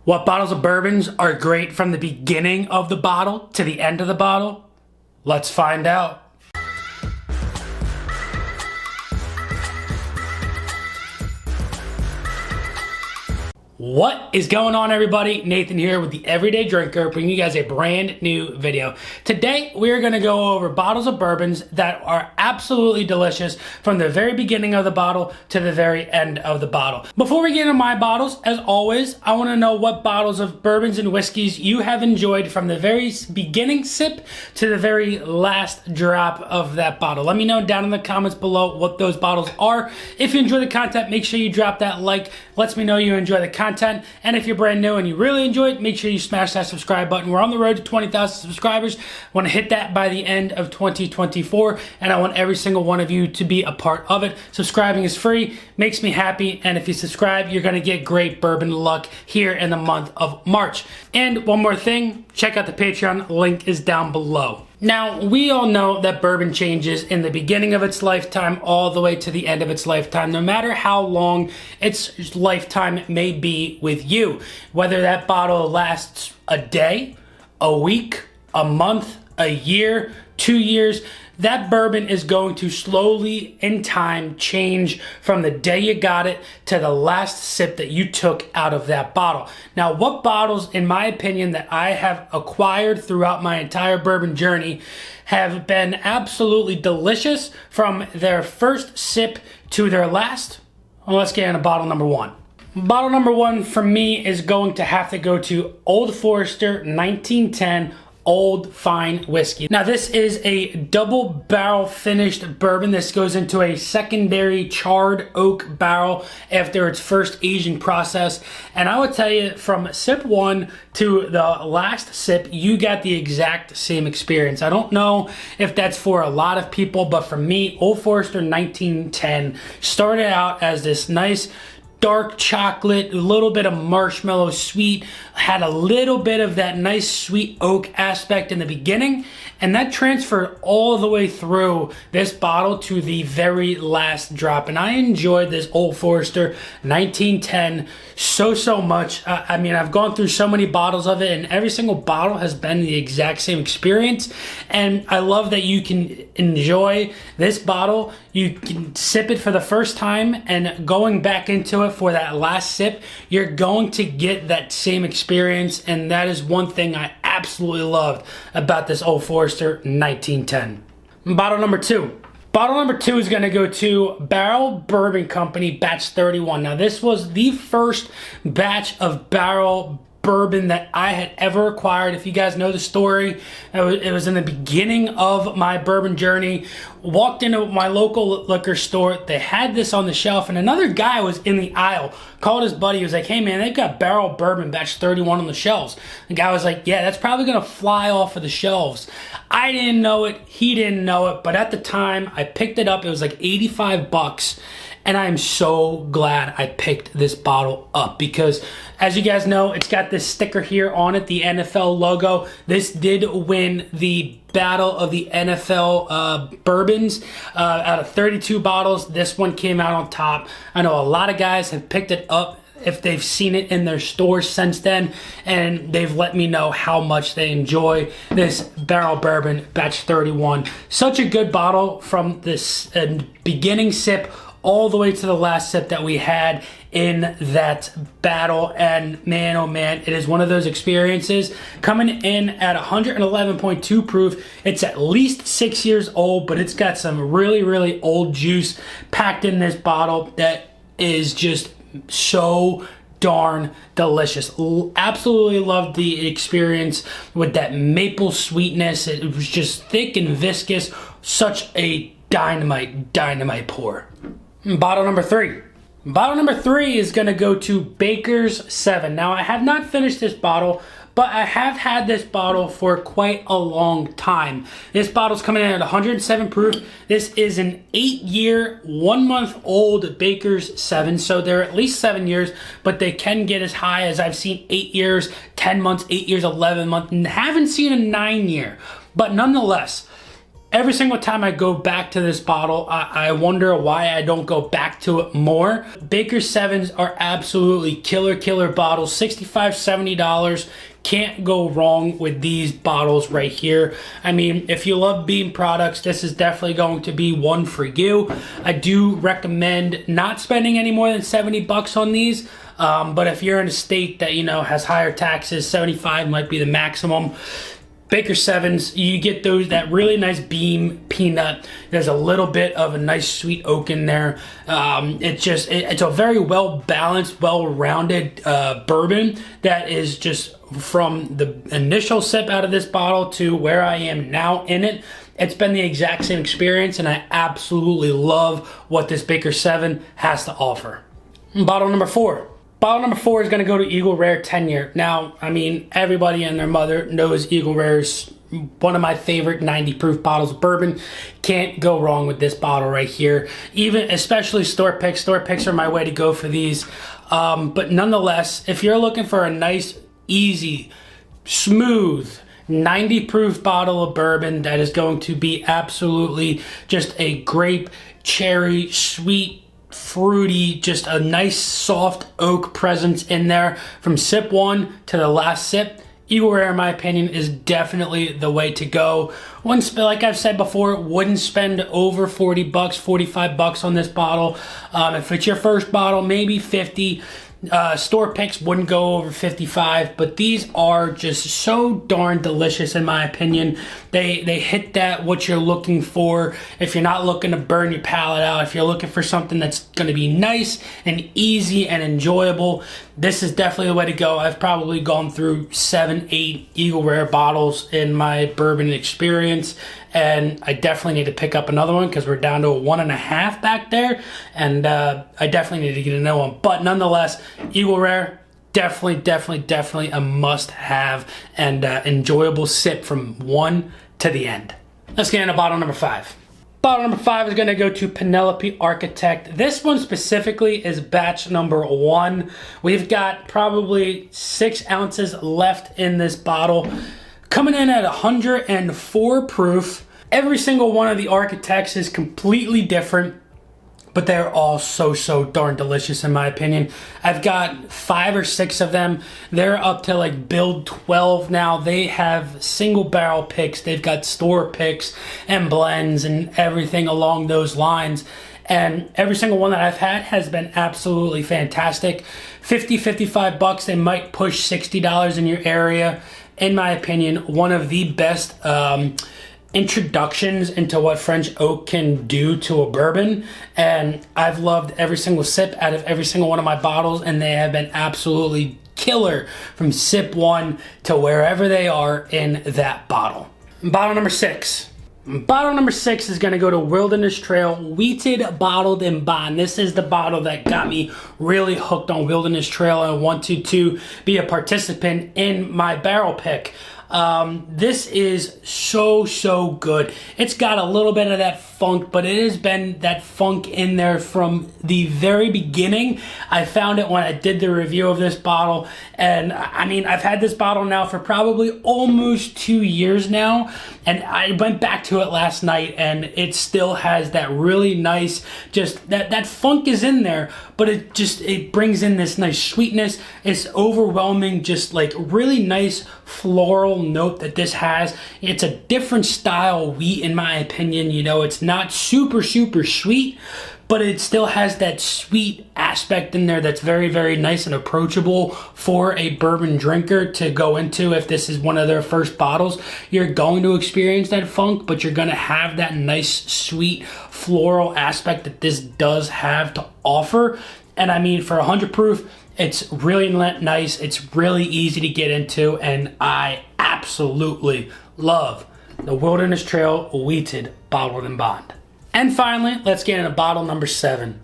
What bottles of bourbons are great from the beginning of the bottle to the end of the bottle? Let's find out. What is going on, everybody? Nathan here with the Everyday Drinker, bringing you guys a brand new video. Today, we're gonna go over bottles of bourbons that are absolutely delicious from the very beginning of the bottle to the very end of the bottle. Before we get into my bottles, as always, I wanna know what bottles of bourbons and whiskeys you have enjoyed from the very beginning sip to the very last drop of that bottle. Let me know down in the comments below what those bottles are. If you enjoy the content, make sure you drop that like. Lets me know you enjoy the content. And if you're brand new and you really enjoy it, make sure you smash that subscribe button. We're on the road to 20,000 subscribers. I want to hit that by the end of 2024, and I want every single one of you to be a part of it. Subscribing is free, makes me happy, and if you subscribe, you're going to get great bourbon luck here in the month of March. And one more thing, check out the Patreon, link is down below. Now, we all know that bourbon changes in the beginning of its lifetime all the way to the end of its lifetime, no matter how long its lifetime may be with you. Whether that bottle lasts a day, a week, a month, a year, 2 years, that bourbon is going to slowly in time change from the day you got it to the last sip that you took out of that bottle. Now, what bottles, in my opinion, that I have acquired throughout my entire bourbon journey have been absolutely delicious from their first sip to their last? Well, let's get into bottle number one. Bottle number one for me is going to have to go to Old Forester 1910 Old Fine Whiskey. Now, this is a double barrel finished bourbon. This goes into a secondary charred oak barrel after its first aging process. And I would tell you, from sip one to the last sip, you got the exact same experience. I don't know if that's for a lot of people, but for me, Old Forester 1910 started out as this nice dark chocolate, a little bit of marshmallow sweet, had a little bit of that nice sweet oak aspect in the beginning, and that transferred all the way through this bottle to the very last drop. And I enjoyed this Old Forester 1910 so much. I mean, I've gone through so many bottles of it, and every single bottle has been the exact same experience. And I love that you can enjoy this bottle. You can sip it for the first time, and going back into it for that last sip, you're going to get that same experience. And that is one thing I absolutely loved about this Old Forester 1910. Bottle number two. Bottle number two is going to go to Barrell Bourbon Company Batch 31. Now, this was the first batch of Barrell bourbon that I had ever acquired. If you guys know the story, it was in the beginning of my bourbon journey. Walked into my local liquor store, they had this on the shelf, and another guy was in the aisle, called his buddy, he was like, "Hey man, they've got Barrell Bourbon Batch 31 on the shelves." The guy was like, "Yeah, that's probably gonna fly off of the shelves." I didn't know it, he didn't know it, but at the time, I picked it up, it was like 85 bucks. And I am so glad I picked this bottle up because, as you guys know, it's got this sticker here on it, the NFL logo. This did win the Battle of the NFL bourbons. Out of 32 bottles, this one came out on top. I know a lot of guys have picked it up if they've seen it in their stores since then, and they've let me know how much they enjoy this Barrell Bourbon Batch 31. Such a good bottle from this beginning sip all the way to the last sip that we had in that battle. And man, oh man, it is one of those experiences. Coming in at 111.2 proof, it's at least 6 years old, but it's got some really old juice packed in this bottle that is just so darn delicious. Absolutely loved the experience with that maple sweetness. It was just thick and viscous. Such a dynamite pour. Bottle number three. Bottle number three is going to go to Baker's 7. Now, I have not finished this bottle, but I have had this bottle for quite a long time. This bottle's coming in at 107 proof. This is an 8-year, 1-month-old Baker's 7, so they're at least 7 years, but they can get as high as I've seen 8 years, 10 months, 8 years, 11 months, and haven't seen a 9-year. But nonetheless, Every single time I go back to this bottle, I wonder why I don't go back to it more. Baker 7s are absolutely killer bottles. $65, $70. Can't go wrong with these bottles right here. I mean, if you love bean products, this is definitely going to be one for you. I do recommend not spending any more than $70 on these. But if you're in a state that, you know, has higher taxes, 75 might be the maximum. Baker 7s, you get those, that really nice beam peanut. There's a little bit of a nice sweet oak in there. It's a very well-balanced, well-rounded bourbon that is just from the initial sip out of this bottle to where I am now in it. It's been the exact same experience, and I absolutely love what this Baker 7 has to offer. Bottle number 4. Bottle number 4 is going to go to Eagle Rare 10-year. Now, I mean, everybody and their mother knows Eagle Rare's one of my favorite 90 proof bottles of bourbon. Can't go wrong with this bottle right here. Even, especially store picks. Store picks are my way to go for these. But nonetheless, if you're looking for a nice, easy, smooth, 90 proof bottle of bourbon that is going to be absolutely just a grape, cherry, sweet, fruity, just a nice soft oak presence in there from sip 1 to the last sip, Eagle Rare, in my opinion, is definitely the way to go. Like I've said before, wouldn't spend over $40, $45 on this bottle. If it's your first bottle, maybe 50. Store picks wouldn't go over 55, but these are just so darn delicious in my opinion. They hit that what you're looking for. If you're not looking to burn your palate out, if you're looking for something that's going to be nice and easy and enjoyable, this is definitely the way to go. I've probably gone through 7, 8 Eagle Rare bottles in my bourbon experience, and I definitely need to pick up another one because we're down to a 1.5 back there, and I definitely need to get another one. But nonetheless, Eagle Rare, definitely a must-have and enjoyable sip from one to the end. Let's get into bottle number 5. Bottle number 5 is going to go to Penelope Architect. This one specifically is batch number 1. We've got probably 6 ounces left in this bottle. Coming in at 104 proof. Every single one of the Architects is completely different, but they're all so darn delicious in my opinion. I've got 5 or 6 of them. They're up to like build 12 now. They have single barrel picks. They've got store picks and blends and everything along those lines. And every single one that I've had has been absolutely fantastic. $50, $55, they might push $60 in your area. In my opinion, one of the best introductions into what French oak can do to a bourbon, and I've loved every single sip out of every single one of my bottles, and they have been absolutely killer from sip 1 to wherever they are in that bottle. Bottle number 6. Bottle number 6 is going to go to Wilderness Trail Wheated Bottled in Bond. This is the bottle that got me really hooked on Wilderness Trail and wanted to be a participant in my barrel pick. This is so good. It's got a little bit of that funk, but it has been that funk in there from the very beginning. I found it when I did the review of this bottle, and I mean, I've had this bottle now for probably almost 2 years now, and I went back to it last night, and it still has that really nice, just that funk is in there, but it brings in this nice sweetness. It's overwhelming, just like really nice floral note that this has. It's a different style wheat in my opinion. You know, it's not super sweet, but it still has that sweet aspect in there that's very nice and approachable for a bourbon drinker to go into. If this is one of their first bottles, you're going to experience that funk, but you're going to have that nice sweet floral aspect that this does have to offer. And I mean, for 100 proof, it's really nice. It's really easy to get into, and I absolutely love the Wilderness Trail Wheated Bottled in Bond. And finally, let's get into bottle number 7.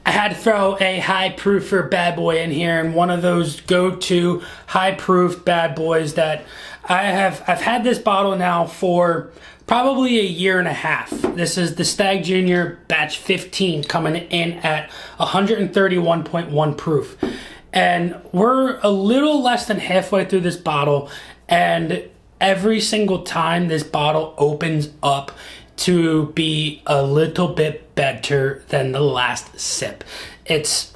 I had to throw a high proofer bad boy in here, and one of those go-to high proof bad boys that I've had this bottle now for probably a year and a half. This is the Stagg Jr. batch 15 coming in at 131.1 proof. And we're a little less than halfway through this bottle, and every single time this bottle opens up, to be a little bit better than the last sip. It's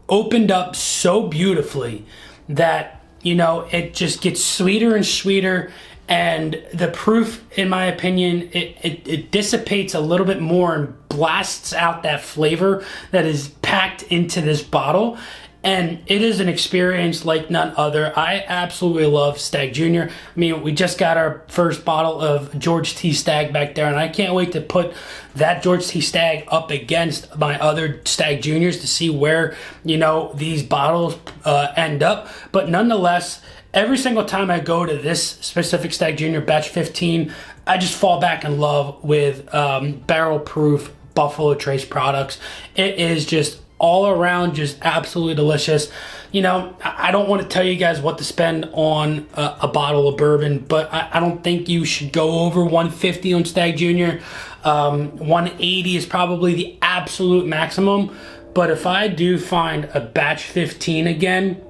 opened up so beautifully that, you know, it just gets sweeter and sweeter, and the proof, in my opinion, it dissipates a little bit more and blasts out that flavor that is packed into this bottle. And it is an experience like none other. I absolutely love Stagg Jr. I mean, we just got our first bottle of George T. Stagg back there, and I can't wait to put that George T. Stagg up against my other Stagg Juniors to see where, you know, these bottles end up. But nonetheless, every single time I go to this specific Stagg Jr. batch 15, I just fall back in love with barrel proof Buffalo Trace products. It is just all around just absolutely delicious. You know, I don't want to tell you guys what to spend on a bottle of bourbon, but I don't think you should go over 150 on Stagg Jr. 180 is probably the absolute maximum. But if I do find a batch 15 again,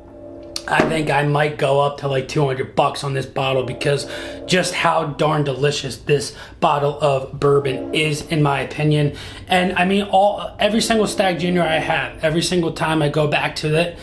I think I might go up to like $200 on this bottle, because just how darn delicious this bottle of bourbon is, in my opinion. And I mean, every single Stagg Jr. I have, every single time I go back to it,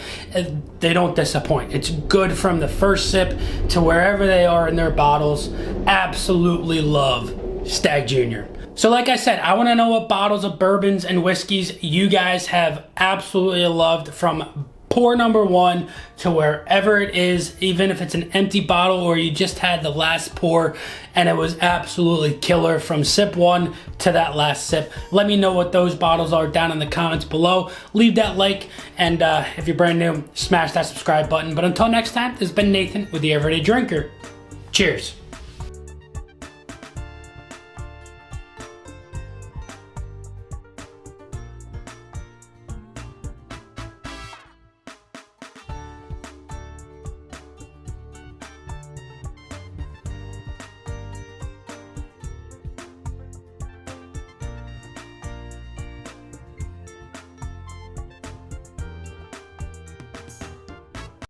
they don't disappoint. It's good from the first sip to wherever they are in their bottles. Absolutely love Stagg Jr. So like I said, I want to know what bottles of bourbons and whiskeys you guys have absolutely loved, from pour number one to wherever it is, even if it's an empty bottle or you just had the last pour and it was absolutely killer from sip one to that last sip. Let me know what those bottles are down in the comments below. Leave that like, and if you're brand new, smash that subscribe button. But until next time, this has been Nathan with the Everyday Drinker. Cheers.